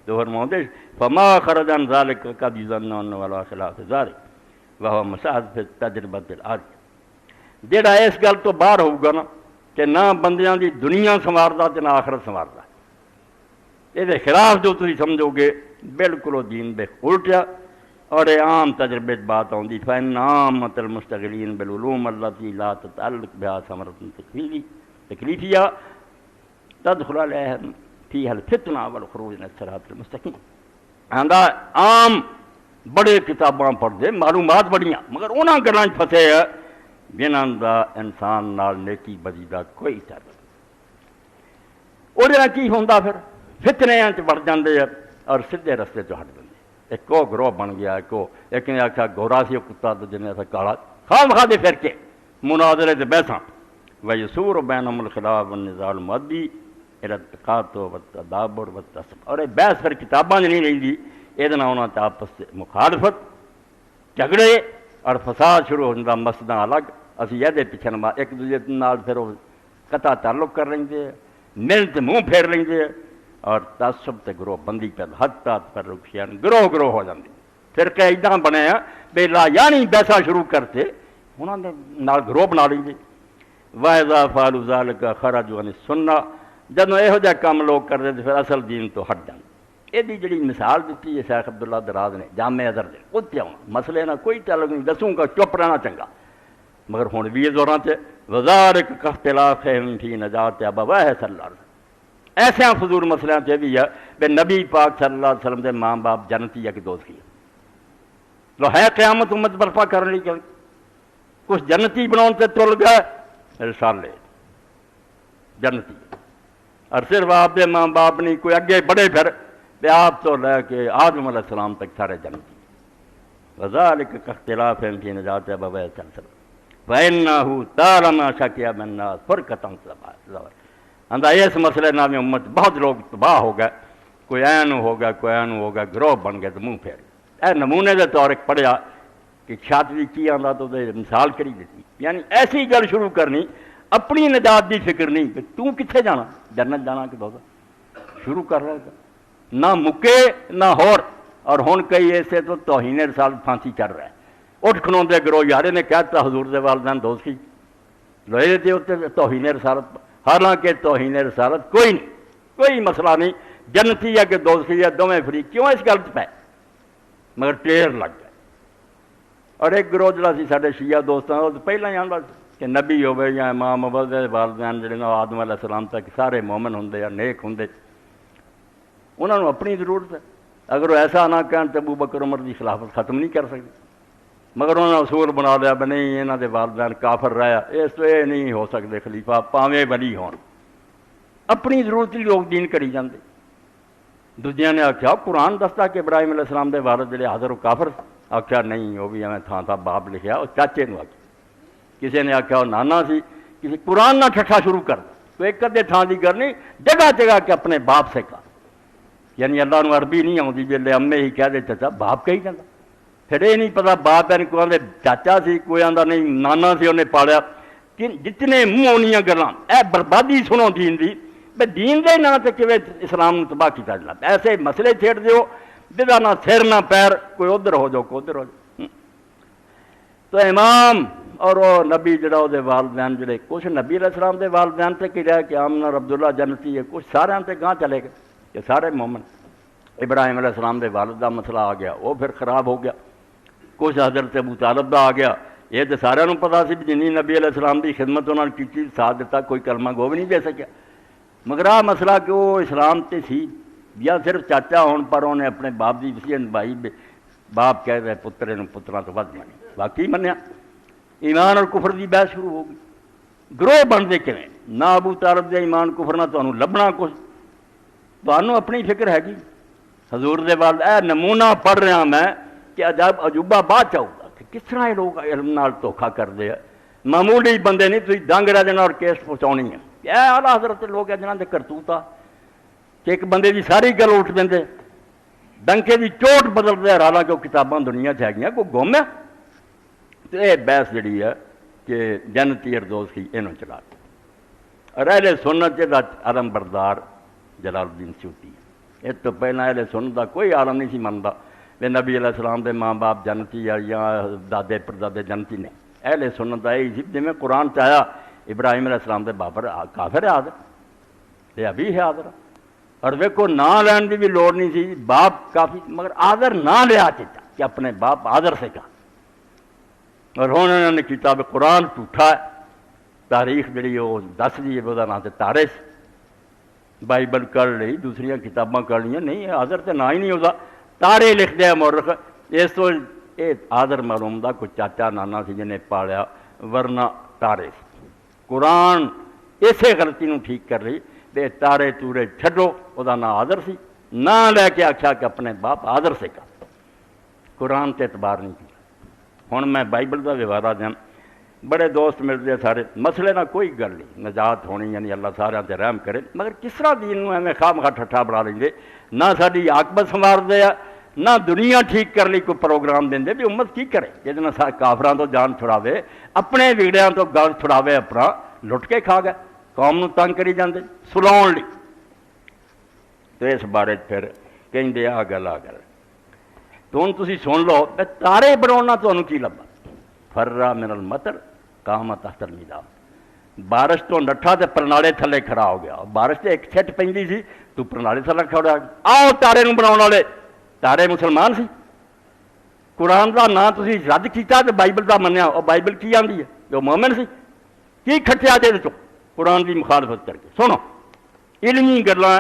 تو فرماتے فما خرج عن ذلك قد ظن ولا خلاف ذلك وهو مشاهد في تجربۃ العاج جڑا اس گل تو باہر ہوگا نا کہ نہ بندیاں دی دنیا سنواردا تے نہ آخرت سنواردا، یہ خلاف جو تھی سمجھو گے بالکل وہ دین بے الٹیا، اور یہ عام تجربے بات آتی فإن عامة المشتغلین بالعلوم التي لا تتعلق بها ثمرة تکلیفیہ تدخل علیہم فیہا الفتنہ والخروج عن الصراط المستقیم۔ آندا عام بڑے کتاباں پڑھ دے معلومات بڑیاں مگر انہاں گلاں پھسے ہے جنہاں دا انسان نال نیکی بدی دا کوئی تعلق نہیں۔ وہ جہاں کی ہوندا پھر فتنے بڑھ جاندے ہیں اور سیدھے رستے تو ہٹ جاندے۔ ایک کو گروہ بن گیا، ایک نے آخیا گورا سی کتا تو جنہیں ایسا کالا خواہ مخواہ دے پھر کے مناظرے تے بحثاں ویسور بینہم الخلاف والنزاع المؤدی الی التقاطع والتدابر والتصفیہ، اور یہ بحث پھر کتاباں نہیں رہندی، یہ انہاں تے آپس مخالفت جھگڑے اور فساد شروع ہوندا، مسجداں الگ، اسی یہ پیچھے ایک دوسرے نال پھر قطع تعلق کر لیں، مل تے منہ پھیر لیں اور تعصب تے گروہ بندی پہ حتیٰ تفرقیاں گروہ ہو جاندے، پھر کہ اداں بنے ہیں بے لا یعنی بیسا شروع کرتے انہوں نے نال گروہ بنا لیں گے۔ وَإِذَا فَعَلُوا ذَلِكَ خَرَجُوا عَنِ السُنَّةِ، جدوں یہو جہا کام لوگ کرتے تو پھر اصل دین تو ہٹ جاندے۔ یہ جڑی مثال دیتی ہے شیخ عبداللہ دراز نے جامع ازہر دے اتنے آؤں مسئلے نہ کوئی تعلق نہیں، دسوں گا چپ رہنا چنگا، مگر ہوں بھی دوراں سے وَذَلِكَ كَاخْتِلَافِهِمْ فِي نَجَاةِ أَبَوَيْهِ صلی اللہ علیہ وسلم، ایسے فضول مسئلے سے بھی ہے کہ نبی پاک صلی اللہ علیہ وسلم کے ماں باپ جنتی ہے کہ دوست کی لو ہے قیامت امت برپا کرنے کے کچھ جنتی بناؤ سے تل گئے رسالے جنتی، اور صرف آپ کے ماں باپ نہیں کوئی اگے بڑے پھر آپ تو لے کے آدم علیہ السلام تک سارے جنتی۔ وَذَلِكَ كَاخْتِلَافِهِمْ فِي نَجَاةِ أَبَوَيْهِ صلی اللہ علیہ وسلم فَإِنَّهُ طَالَمَا شَكِيَ بِالنَّاسِ فُرْقَةً زَوَرًا، اندھا اس مسئلے نامی امت بہت لوگ تباہ ہو گئے، کوئی اینو ہو گیا کوئی اینو ہو گیا، گروہ بن گئے تو منہ پھیر اے نمونے دے طور ایک پڑھیا کہ شاطری کی آندا تو دے مثال کری دیتی، یعنی ایسی گل شروع کرنی اپنی نجات دی فکر نہیں کہ تو کتھے جانا جنت جانا کہ دوزخ شروع کر رہا ہے، نہ مکے نہ ہور، اور ہن کئی ایسے تو توہین رسالت پھانسی چڑھ رہا ہے، اٹھ کھلوندے گروہ یارے نے کہتا حضور دے والدین دوستی لوہے دے اوتے توہین رسالت، حالانکہ توہین رسالت کوئی نہیں، کوئی مسئلہ نہیں، جنتی ہے کہ دوستی ہے دونوں فری، کیوں اس گل پہ مگر ٹیر لگ گئے۔ اور ایک گروہ جڑا سی سارے شیعہ دوستاں وہ پہلے ہی آندا کہ نبی ہوئے یا امام ابوالدے والدین جڑے نا آدم علیہ السلام تک سارے مومن ہوندے یا نیک ہوندے، انہوں نے اپنی ضرورت ہے، اگر وہ ایسا نہ کہن تو ابو بکر عمر کی خلافت ختم نہیں کر سکتے، مگر انہوں نے اصول بنا لیا بھی نہیں یہاں دے والدین کافر رہا، اس تو یہ نہیں ہو سکتے خلیفہ پاویں ولی ہون، اپنی ضرورت ہی لوگ دین کری جاندے۔ دوجیاں نے آخیا قرآن دستا کہ ابراہیم علیہ السلام دے والد جڑے حاضر و کافر، آخیا نہیں وہ بھی ہمیں تھان تھا باپ لکھیا وہ چاچے نو آخیا، کسی نے آخیا وہ نانا سی، کسی قرآن نہ ٹھٹھا شروع کر تو ایک ادے تھان کی گل نہیں، جگہ جگہ کہ اپنے باپ سے کہا، یعنی اللہ نو عربی نہیں آتی جی امے ہی کہہ دے چچا باپ کہی جاتا، پھر یہ نہیں پتا باپ ہے کوئی آدھے چاچا سی کوئی آدھا نہیں نانا سی انہیں پالیا، کہ جتنے منہ آنیاں گلاں اے بربادی سنو دین دی، بے دین دے نام تے کیویں اسلام نو تباہ کیتا جاتا، ایسے مسئلے چھیڑ دیو جدا نہ سر نہ پیر، کوئی ادھر ہو جاؤ کوئی ادھر ہو جاؤ۔ تو امام اور وہ نبی جڑا وہ والدین جڑے کچھ نبی علیہ السلام دے والدین تے کی رہا کہ آمنہ اور عبداللہ جنتی ہے، کچھ سارے تے گاں چلے گئے کہ سارے مومن۔ ابراہیم علیہ السلام دے والد دا مسئلہ آ گیا وہ پھر خراب ہو گیا، کچھ حضرت ابو طالب دا آ گیا، یہ تو سارے پتا سی جنی نبی علیہ السلام دی خدمت انہوں نے کی ساتھ دیتا، کوئی کلمہ گو بھی نہیں دے سکیا، مگر آ مسئلہ کہ وہ اسلام تے سی یا صرف چاچا ہون پر انہیں اپنے باپ دی وصیت نبھائی، باپ کہہ رہے پترے نو پتراں تو ود منی، واقعی منیا، ایمان اور کفر دی بحث شروع ہو گئی، گروہ بنتے کیویں، نہ ابو طالب دے ایمان کفر نہ تانوں لبنا کچھ، تانوں اپنی فکر ہے گی، حضور دے والد اے نمونہ پڑھ رہا میں کہ عجب عجوبہ بعد چاہوں گا کہ کس طرح یہ لوگ علم نال دھوکھا کرتے ہیں، معمولی بندے نہیں تھی دنگ رہ جانا اور کیس پہنچاؤنی ہے، اے اعلیٰ حضرت لوگ ہیں جنہاں دے کرتوتا کہ ایک بندے دی ساری گل اٹھ دیں، ڈنکے دی چوٹ بدلتے ہیں، حالانکہ وہ کتاباں دنیا چ ہے کوئی گم ہے، تو یہ بحث جڑی ہے کہ جنتی اردوز کی انہوں چلا اور اہل سنت دا عدم بردار جلال الدین سیوطی اس تو پہلے اہل سنت دا کوئی عالم نہیں سی منتا کہ نبی علیہ السلام دے ماں باپ جنتی یا دادے پردادے جنتی نے. اہل سنت دا یہی سی جی میں قرآن چاہیا ابراہیم علیہ السلام دے بابر کافر ہے حاضر یہ ابھی ہے حاضر. اور ویکو نا لین کی بھی لوڑ نہیں سی باپ کافی مگر آدر نہ لیا چاہتا کہ اپنے باپ آدر سے کہا. اور ہوں انہوں نے کتاب قرآن جھوٹا ہے تاریخ جڑی وہ دس دی وہ نام سے تارے سے بائبل کر لی دوسری کتاباں کر لی نہیں آدر تو نہ ہی نہیں ہوتا تارے لکھ دیا مورخ. اس تو یہ آدر معلوم دا کوئی چاچا نانا سی جنہیں پالیا ورنہ تارے سے. قرآن اسی غلطی نو ٹھیک کر رہی بے تارے تورے چھڈو وہ نہ آدر سی نہ لے کے آخیا کہ اپنے باپ آدر سے کا قرآن تے اعتبار نہیں کیا. ہوں میں بائبل کا ویوارا دیا بڑے دوست ملتے ہیں سارے مسئلے نہ کوئی گل نہیں نجات ہونی یعنی اللہ سارے تے رحم کرے مگر کس طرح دین نو ایویں خواہ مخواہ ٹھٹھا بنا لیں گے نہ ساری عاقبت سنوار دے نہ دنیا ٹھیک کر لی کوئی پروگرام دیں بھی امت کی کرے جہد کافراں تو جان چھڑاوے اپنے وگڑیاں تو گل چھڑاوے اپنا لٹ کے کھا گئے قوم نو تنگ کری جاندے سلاؤن لی. تو اس بارے پھر کہیں آ گل تو ہوں تسی سن لو تارے بناؤنا تمہیں کی لبا فرا من المطر قام تحت المیدان. بارش تو نٹھا تے پرنالے تھلے کھڑا ہو گیا بارش تے ایک چھٹ پہنی سی تو پرنالے تھلے کھڑا ہو گیا. آؤ تارے نو بناؤ والے تارے مسلمان سی قرآن کا نام تسی رد کیتا تے بائبل کا منیا اور بائبل کی آتی ہے جو مومن سی کی کھٹیا جے چو قرآن کی مخالفت کر کے. سنو علمی گلاں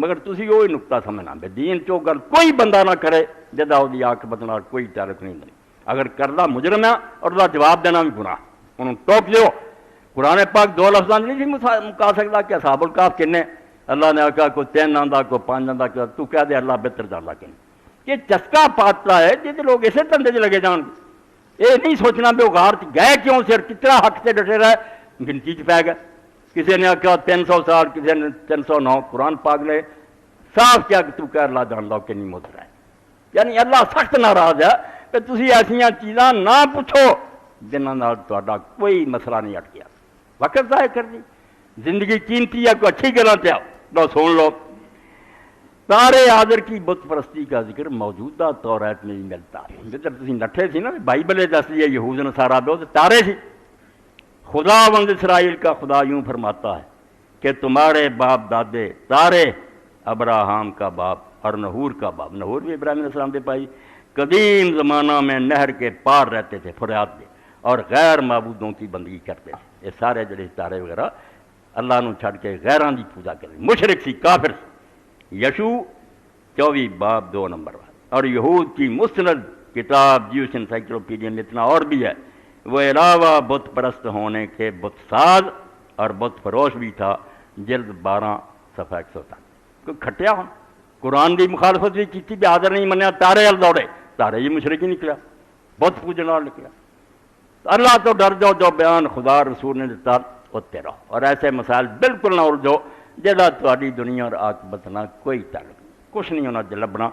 مگر تسی وہی نقطہ سمجھنا بے دین چو گل کوئی بندہ نہ کرے جدا وہ عاقبت نال کوئی تعلق نہیں بنی. اگر کردہ مجرم ہے اور دا جواب دینا بھی گناہ انہوں ٹوک دیو. قرآن پاک دو لفظاں نہیں سی مکا سکتا کہ اصحاب الکہف کنے اللہ نے آکھا کوئی 3 آندا کوئی 5 آندا تو کہہ دے اللہ بہتر جاندا کنے. یہ چسکا پاتا ہے جس لوگ اسے دھندے لگے جان یہ نہیں سوچنا بھی وہ غار گئے کیوں سر کتنا حق سے ڈٹے رہے گنتی پی گئے. کسی نے آخیا 300 سال کسی نے 309 قرآن پاک نے صاف کیا کہ تو کہہ اللہ جاندا کہ نہیں مت رہا ہے. یعنی اللہ سخت ناراض ہے کہ تسی ایسا چیزاں نہ پوچھو جنہاں نال تہاڈا کوئی مسئلہ نہیں اٹکیا. وقت ضائع کر دی زندگی قیمتی ہے کوئی اچھی گلاں تے آؤ لو سن لو. تارے آدر کی بت پرستی کا ذکر موجودہ توریت میں بھی ملتا ہے. جدھر تسی نٹھے سی نا بائبل دس دی ہے یہود نصارا دو تارے سی. خدا بند اسرائیل کا خدا یوں فرماتا ہے کہ تمہارے باپ دادے تارے ابراہم کا باپ اور نحور کا باپ نحور بھی ابراہیم علیہ السلام دے پائی قدیم زمانہ میں نہر کے پار رہتے تھے فریاد دے اور غیر معبودوں کی بندگی کرتے تھے. یہ سارے جڑے تارے وغیرہ اللہ نو چھڑ کے غیراں دی پوجا کرتے مشرک سی کافر سی. یشو 24 باب 2 نمبر اور یہود کی مستند کتاب جیوش انسائکلوپیڈیا میں اتنا اور بھی ہے. وہ علاوہ بت پرست ہونے کے بت ساز اور بت فروش بھی تھا. جلد 12 صفحہ 107. کوئی کھٹیا ہوں قرآن کی مخالفت بھی کی بھی آدر نہیں منیا تارے ال دوڑے تارے ہی مشرک ہی نکلا بت پوجن وال نکلا. اللہ تو ڈر جاؤ جو بیان خدا رسول نے دیتا اتنے رہو اور ایسے مسائل بالکل نہ الجھو جہاں تاری دنیا اور عاقبت نہ کوئی تعلق کچھ نہیں ہونا لبنا.